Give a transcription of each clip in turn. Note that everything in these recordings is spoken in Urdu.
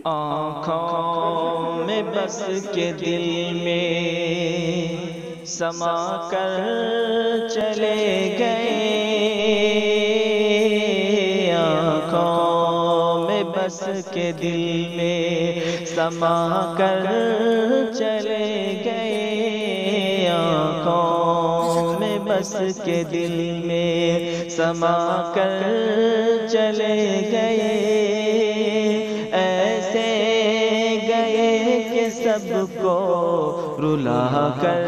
آنکھوں میں بس کے دل میں سما کر چلے گئے، آنکھوں میں بس کے دل میں سما کر چلے گئے، آنکھوں میں بس کے دل میں سما کر چلے گئے، ایسے گئے کہ سب کو رلا کر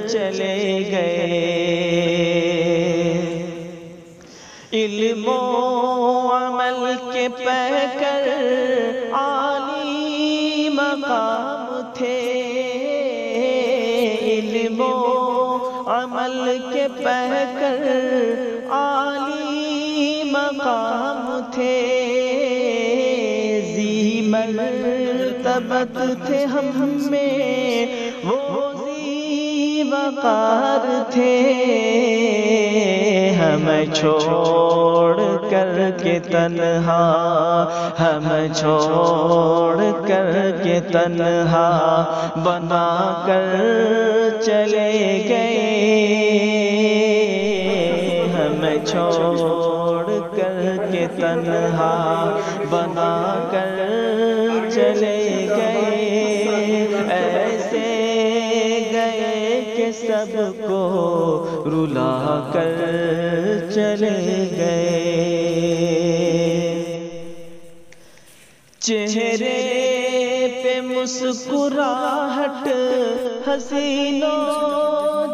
چلے گئے، علم و عمل کے پیکر عالی مقام تھے، علم و عمل کے پیکر عالی مقام تھے، ذی مرتبت تھے ہم میں وہ ذی وقار تھے، ہمیں چھوڑ کر کے تنہا، ہمیں چھوڑ کر کے تنہا بنا کر چلے گئے، ہمیں چھوڑ کر کے تنہا بنا کر چلے گئے، ایسے گئے کہ سب کو رلا کر چلے گئے، چہرے پہ مسکراہٹ حسین و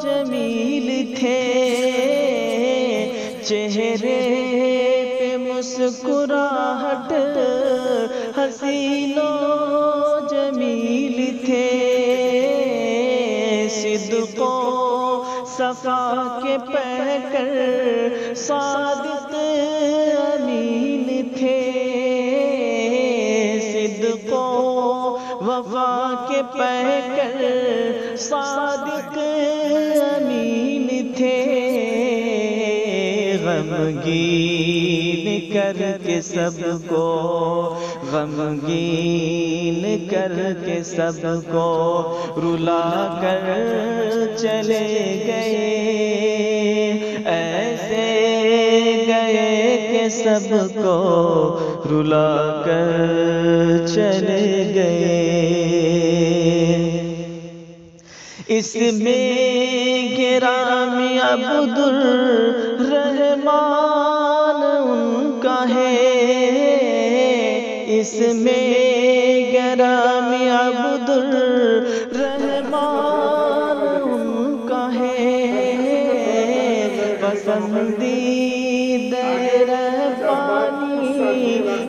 جمیل تھے، چہرے پہ مسکراہٹ حسین و جمیل تھے، صدق و صفا کے پیکر صادق امین تھے، صدق و وفا کے پیکر صادق امین تھے، غمگین کر کے سب کو، غمگین کر کے سب کو رلا کر چلے گئے، ایسے گئے کہ سب کو رلا کر چلے گئے، اس میں گرامی عبد الرحمن ان کا ہے، اس میں گرامی عبد الرحمن ان کا ہے، پسندیدہ ربانی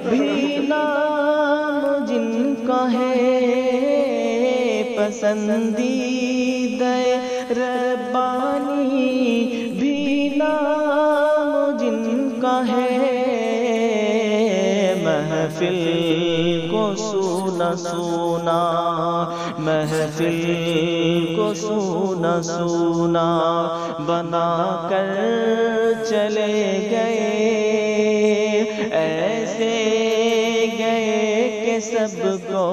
بھی نام جن کا ہے، پسندیدہ ربانی بھی نام جن کا ہے، محفل کو سونا سونا، محفل کو سونا سونا بنا کر چلے گئے، ایسے گئے کہ سب کو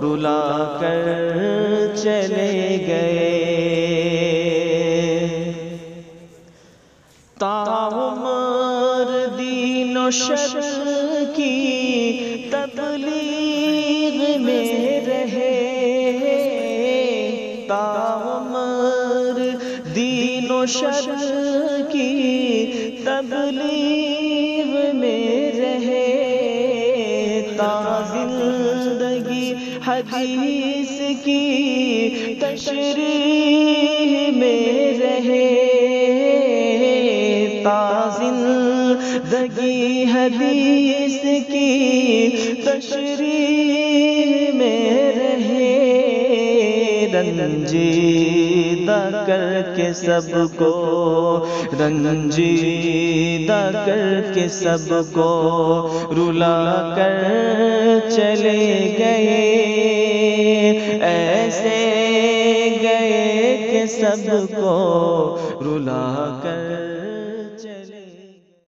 رلا کر چلے گئے، تاعمر دین و شر کی تبلیغ میں رہے، تاعمر دین و شر کی تبلیغ میں رہے، تا زندگی حدیث کی تشریح میں رہے، تا زندگی حدیث کی تشریح میں رہے، رنجیدہ کر کے سب کو، رنجیدہ کر کے سب کو رلا کر چلے گئے، ایسے گئے کہ سب کو رلا کر